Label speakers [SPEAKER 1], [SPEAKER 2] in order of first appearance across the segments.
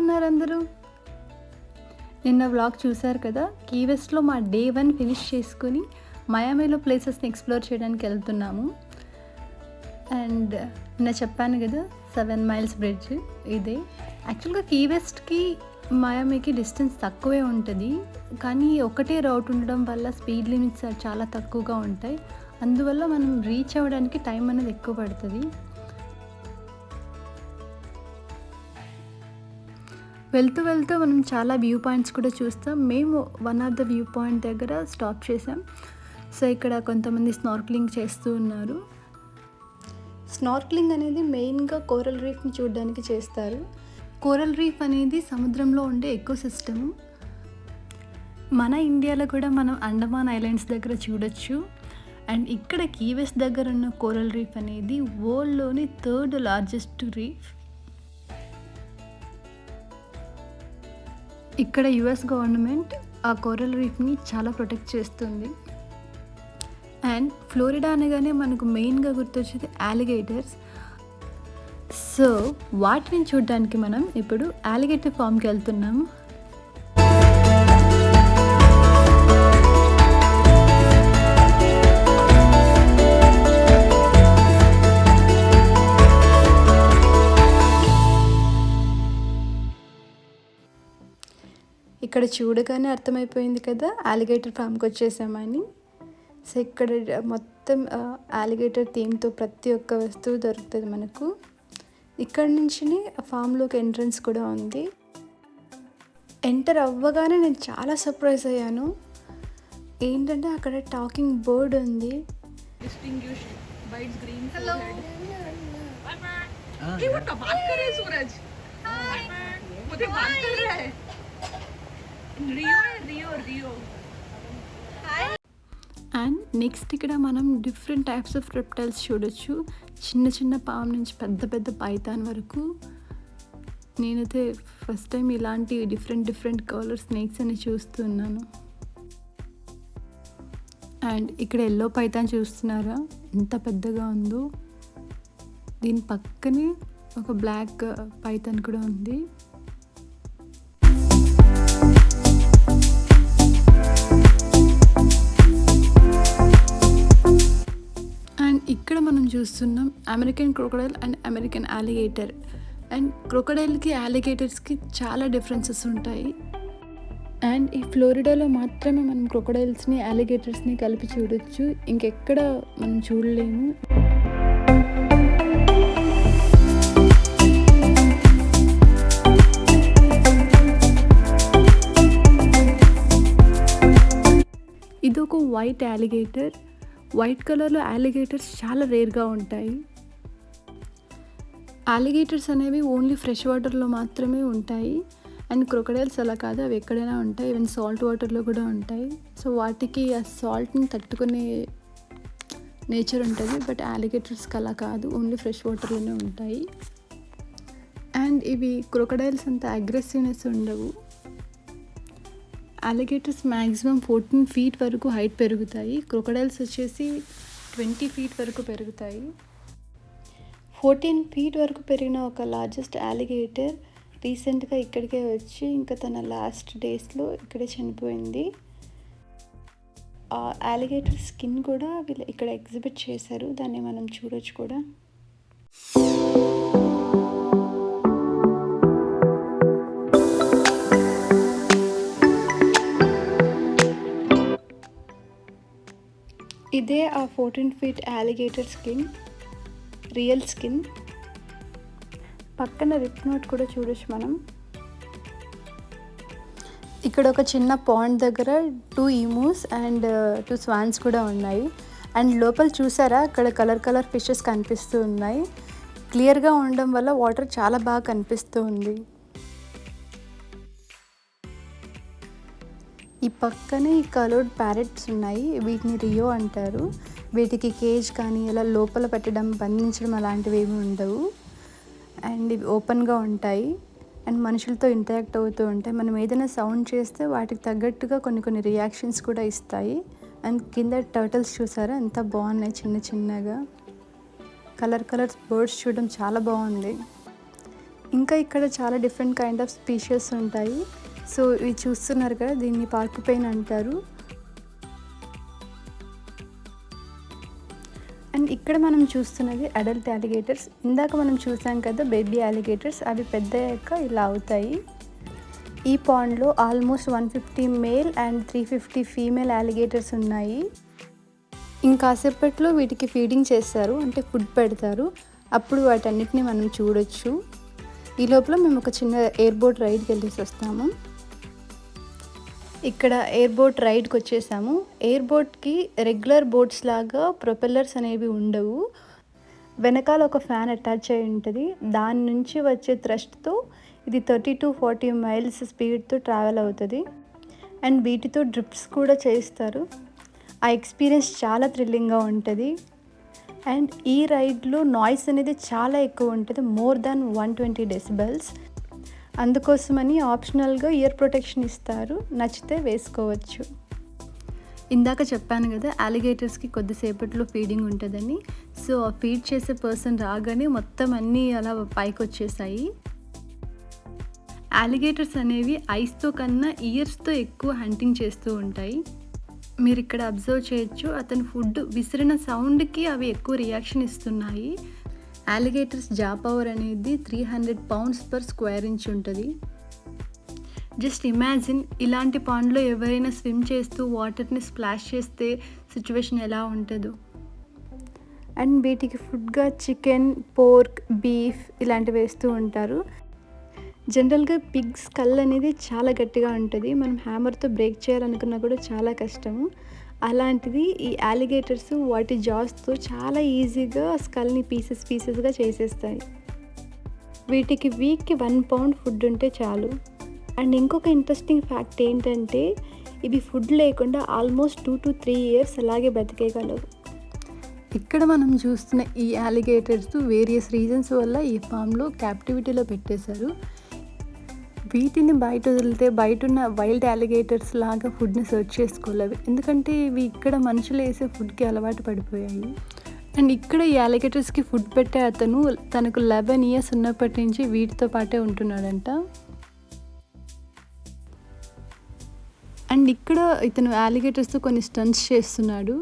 [SPEAKER 1] ఉన్నారు అందరూ? నిన్న వ్లాగ్ చూశారు కదా. కీ వెస్ట్లో మా డే 1 ఫినిష్ చేసుకుని మయామిలో ప్లేసెస్ని ఎక్స్ప్లోర్ చేయడానికి వెళ్తున్నాము. అండ్ నిన్న చెప్పాను కదా 7 మైల్స్ బ్రిడ్జ్ ఇదే. యాక్చువల్గా కీ వెస్ట్కి మయామికి డిస్టెన్స్ తక్కువే ఉంటుంది, కానీ ఒకటే రౌట్ ఉండడం వల్ల స్పీడ్ లిమిట్స్ చాలా తక్కువగా ఉంటాయి. అందువల్ల మనం రీచ్ అవ్వడానికి టైం అనేది ఎక్కువ పడుతుంది. వెళ్తూ వెళ్తూ మనం చాలా వ్యూ పాయింట్స్ కూడా చూస్తాం. మేము one of the view point దగ్గర స్టాప్ చేసాం. సో ఇక్కడ కొంతమంది స్నార్క్లింగ్ చేస్తూ ఉన్నారు. స్నార్క్లింగ్ అనేది మెయిన్గా కోరల్ రీఫ్ని చూడడానికి చేస్తారు. కోరల్ రీఫ్ అనేది సముద్రంలో ఉండే ఎకో సిస్టము. మన ఇండియాలో కూడా మనం అండమాన్ ఐలాండ్స్ దగ్గర చూడొచ్చు. అండ్ ఇక్కడ కీ వెస్ట్ దగ్గర ఉన్న కోరల్ రీఫ్ అనేది వరల్డ్లోని 3rd లార్జెస్ట్ రీఫ్. ఇక్కడ యుఎస్ గవర్నమెంట్ ఆ కోరల్ రీఫ్ని చాలా ప్రొటెక్ట్ చేస్తుంది. అండ్ ఫ్లోరిడా అనగానే మనకు మెయిన్గా గుర్తొచ్చేది అలిగేటర్స్. సో వాటిని చూడడానికి మనం ఇప్పుడు అలిగేటర్ ఫామ్కి వెళ్తున్నాము. ఇక్కడ చూడగానే అర్థమైపోయింది కదా అలిగేటర్ ఫామ్కి వచ్చేసామని. సో ఇక్కడ మొత్తం అలిగేటర్ థీమ్తో ప్రతి ఒక్క వస్తువు దొరుకుతుంది మనకు. ఇక్కడ నుంచి ఫామ్లోకి ఎంట్రన్స్ కూడా ఉంది. ఎంటర్ అవ్వగానే నేను చాలా సర్ప్రైజ్ అయ్యాను. ఏంటంటే అక్కడ టాకింగ్ బర్డ్ ఉంది. అండ్ నెక్స్ట్ ఇక్కడ మనం డిఫరెంట్ టైప్స్ ఆఫ్ రెప్టైల్స్ చూడొచ్చు. చిన్న చిన్న పాము నుంచి పెద్ద పెద్ద పైథాన్ వరకు. నేనైతే ఫస్ట్ టైం ఇలాంటి డిఫరెంట్ కలర్ స్నేక్స్ అని చూస్తున్నాను. అండ్ ఇక్కడ ఎల్లో పైథాన్ చూస్తున్నారా ఎంత పెద్దగా ఉందో. దీని పక్కనే ఒక బ్లాక్ పైథాన్ కూడా ఉంది. ఇక్కడ మనం చూస్తున్నాం American crocodile and American alligator. And క్రొకడైల్కి అలిగేటర్స్కి చాలా డిఫరెన్సెస్ ఉంటాయి. అండ్ ఈ ఫ్లోరిడాలో మాత్రమే మనం క్రొకడైల్స్ని అలిగేటర్స్ని కలిపి చూడొచ్చు, ఇంకెక్కడ మనం చూడలేము. ఇదొక వైట్ అలిగేటర్. వైట్ కలర్లో అలిగేటర్స్ చాలా రేర్గా ఉంటాయి. అలిగేటర్స్ అనేవి ఓన్లీ ఫ్రెష్ వాటర్లో మాత్రమే ఉంటాయి. అండ్ క్రొకడైల్స్ అలా కాదు, అవి ఎక్కడైనా ఉంటాయి, ఈవెన్ సాల్ట్ వాటర్లో కూడా ఉంటాయి. సో వాటికి ఆ సాల్ట్ని తట్టుకునే నేచర్ ఉంటుంది. బట్ అలిగేటర్స్కి అలా కాదు, ఓన్లీ ఫ్రెష్ వాటర్లోనే ఉంటాయి. అండ్ ఇవి క్రొకడైల్స్ అంత అగ్రెసివ్నెస్ ఉండవు. అలిగేటర్స్ మ్యాక్సిమం 14 feet వరకు హైట్ పెరుగుతాయి. క్రొకడైల్స్ వచ్చేసి 20 feet వరకు పెరుగుతాయి. 14 feet వరకు పెరిగిన ఒక లార్జెస్ట్ అలిగేటర్ రీసెంట్గా ఇక్కడికే వచ్చి ఇంకా తన లాస్ట్ డేస్లో ఇక్కడే చనిపోయింది. ఆ అలిగేటర్ స్కిన్ కూడా వీళ్ళు ఇక్కడ ఎగ్జిబిట్ చేశారు, దాన్ని మనం చూడొచ్చు కూడా. ఇదే ఆ 14 feet alligator skin, real skin. పక్కన రిప్ నోట్ కూడా చూడొచ్చు మనం. ఇక్కడ ఒక చిన్న పాండ్ దగ్గర 2 emus అండ్ 2 swans కూడా ఉన్నాయి. అండ్ లోపల చూసారా అక్కడ కలర్ ఫిషెస్ కనిపిస్తూ ఉన్నాయి. క్లియర్గా ఉండడం వల్ల వాటర్ చాలా బాగా కనిపిస్తూ ఉంది. ఈ పక్కనే ఈ కలర్డ్ ప్యారెట్స్ ఉన్నాయి, వీటిని రియో అంటారు. వీటికి కేజ్ కానీ ఇలా లోపల పెట్టడం బంధించడం అలాంటివి ఏమి ఉండవు. అండ్ ఇవి ఓపెన్గా ఉంటాయి అండ్ మనుషులతో ఇంటరాక్ట్ అవుతూ ఉంటాయి. మనం ఏదైనా సౌండ్ చేస్తే వాటికి తగ్గట్టుగా కొన్ని రియాక్షన్స్ కూడా ఇస్తాయి. అండ్ కింద టర్టిల్స్ చూసారా ఎంత బాగున్నాయి, చిన్నగా కలర్స్ బర్డ్స్ చూడడం చాలా బాగుంది. ఇంకా ఇక్కడ చాలా డిఫరెంట్ కైండ్ ఆఫ్ స్పీషీస్ ఉంటాయి. సో ఇవి చూస్తున్నారు కదా, దీన్ని పార్కుపెయిన్ అంటారు. అండ్ ఇక్కడ మనం చూస్తున్నది అడల్ట్ అలిగేటర్స్. ఇందాక మనం చూసాం కదా బేబీ అలిగేటర్స్, అవి పెద్దయ్యాక ఇలా అవుతాయి. ఈ పాండ్లో almost 150 male and 350 female alligators ఉన్నాయి. ఇంకాసేపట్లో వీటికి ఫీడింగ్ చేస్తారు, అంటే ఫుడ్ పెడతారు. అప్పుడు వాటన్నిటిని మనం చూడొచ్చు. ఈ లోపల మేము ఒక చిన్న ఎయిర్ బోట్ రైడ్కి వెళ్ళేసి వస్తాము. ఇక్కడ ఎయిర్ బోట్ రైడ్కి వచ్చేసాము. ఎయిర్ బోట్కి రెగ్యులర్ బోట్స్ లాగా ప్రొపెల్లర్స్ అనేవి ఉండవు. వెనకాల ఒక ఫ్యాన్ అటాచ్ అయి ఉంటుంది. దాని నుంచి వచ్చే థ్రస్ట్తో ఇది 30 to 40 మైల్స్ స్పీడ్తో ట్రావెల్ అవుతుంది. అండ్ వీటితో డ్రిప్స్ కూడా చేస్తారు. ఆ ఎక్స్పీరియన్స్ చాలా థ్రిల్లింగ్గా ఉంటుంది. అండ్ ఈ రైడ్లో నాయిస్ అనేది చాలా ఎక్కువ ఉంటుంది, మోర్ దాన్ 120 డెసిబెల్స్. అందుకోసమని ఆప్షనల్గా ఇయర్ ప్రొటెక్షన్ ఇస్తారు, నచ్చితే వేసుకోవచ్చు. ఇందాక చెప్పాను కదా అలిగేటర్స్కి కొద్దిసేపట్లో ఫీడింగ్ ఉంటుందని. సో ఆ ఫీడ్ చేసే పర్సన్ రాగానే మొత్తం అన్నీ అలా పైకి వచ్చేసాయి. అలిగేటర్స్ అనేవి ఐస్తో కన్నా ఇయర్స్తో ఎక్కువ హంటింగ్ చేస్తూ ఉంటాయి. మీరు ఇక్కడ అబ్జర్వ్ చేయొచ్చు, అతను ఫుడ్ విసిరిన సౌండ్కి అవి ఎక్కువ రియాక్షన్ ఇస్తున్నాయి. అలిగేటర్స్ జా పవర్ అనేది 300 pounds per square inch ఉంటుంది. జస్ట్ ఇమాజిన్, ఇలాంటి పాండ్లో ఎవరైనా స్విమ్ చేస్తూ వాటర్ని స్ప్లాష్ చేస్తే సిచ్యువేషన్ ఎలా ఉంటుందో. అండ్ వీటికి ఫుడ్గా చికెన్, పోర్క్, బీఫ్ ఇలాంటివి వేస్తూ ఉంటారు. జనరల్గా పిగ్ స్కల్ అనేది చాలా గట్టిగా ఉంటుంది, మనం హ్యామర్తో బ్రేక్ చేయాలనుకున్నా కూడా చాలా కష్టము. అలాంటిది ఈ అలిగేటర్స్ వాటి జాస్తో చాలా ఈజీగా స్కల్ని పీసెస్గా చేసేస్తాయి. వీటికి వీక్కి 1 pound ఫుడ్ ఉంటే చాలు. అండ్ ఇంకొక ఇంట్రెస్టింగ్ ఫ్యాక్ట్ ఏంటంటే, ఇవి ఫుడ్ లేకుండా ఆల్మోస్ట్ 2 to 3 years అలాగే బతికేయగలవు. ఇక్కడ మనం చూస్తున్న ఈ అలిగేటర్స్ వేరియస్ రీజన్స్ వల్ల ఈ ఫామ్లో క్యాప్టివిటీలో పెట్టేశారు. వీటిని బయట వదిలితే బయట ఉన్న వైల్డ్ అలిగేటర్స్ లాగా ఫుడ్ని సెర్చ్ చేసుకోలేవు, ఎందుకంటే ఇవి ఇక్కడ మనుషులు వేసే ఫుడ్కి అలవాటు పడిపోయాయి. అండ్ ఇక్కడ ఈ అలిగేటర్స్కి ఫుడ్ పెట్టే అతను తనకు 11 years ఉన్నప్పటి నుంచి వీటితో పాటే ఉంటున్నాడంట. అండ్ ఇక్కడ ఇతను అలిగేటర్స్తో కొన్ని స్టంట్స్ చేస్తున్నాడు.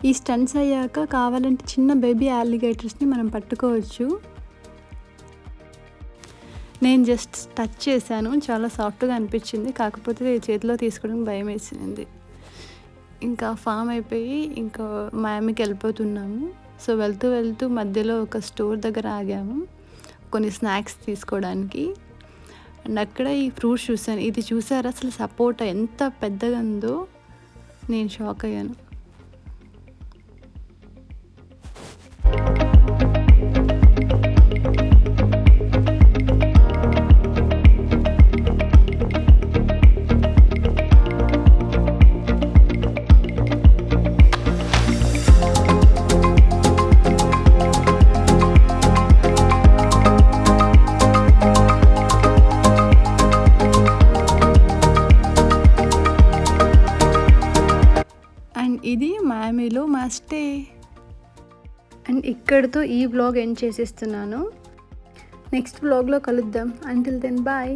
[SPEAKER 1] ఈ స్టంట్స్ అయ్యాక కావాలంటే చిన్న బేబీ అలిగేటర్స్ని మనం పట్టుకోవచ్చు. నేను జస్ట్ టచ్ చేశాను, చాలా సాఫ్ట్గా అనిపించింది, కాకపోతే చేతిలో తీసుకోవడానికి భయం వేసింది. ఇంకా ఫామ్ అయిపోయి ఇంకా మయామికి వెళ్ళిపోతున్నాము. సో వెళ్తూ వెళ్తూ మధ్యలో ఒక స్టోర్ దగ్గర ఆగాము కొన్ని స్నాక్స్ తీసుకోవడానికి. అండ్ అక్కడ ఈ ఫ్రూట్స్ చూసాను. ఇది చూసారా, అసలు సపోటా ఎంత పెద్దగా ఉందో, నేను షాక్ అయ్యాను. ఇది మయామిలో మా స్టే. అండ్ ఇక్కడితో ఈ వ్లాగ్ ఎండ్ చేసేస్తున్నాను. నెక్స్ట్ వ్లాగ్లో కలుద్దాం. Until then bye.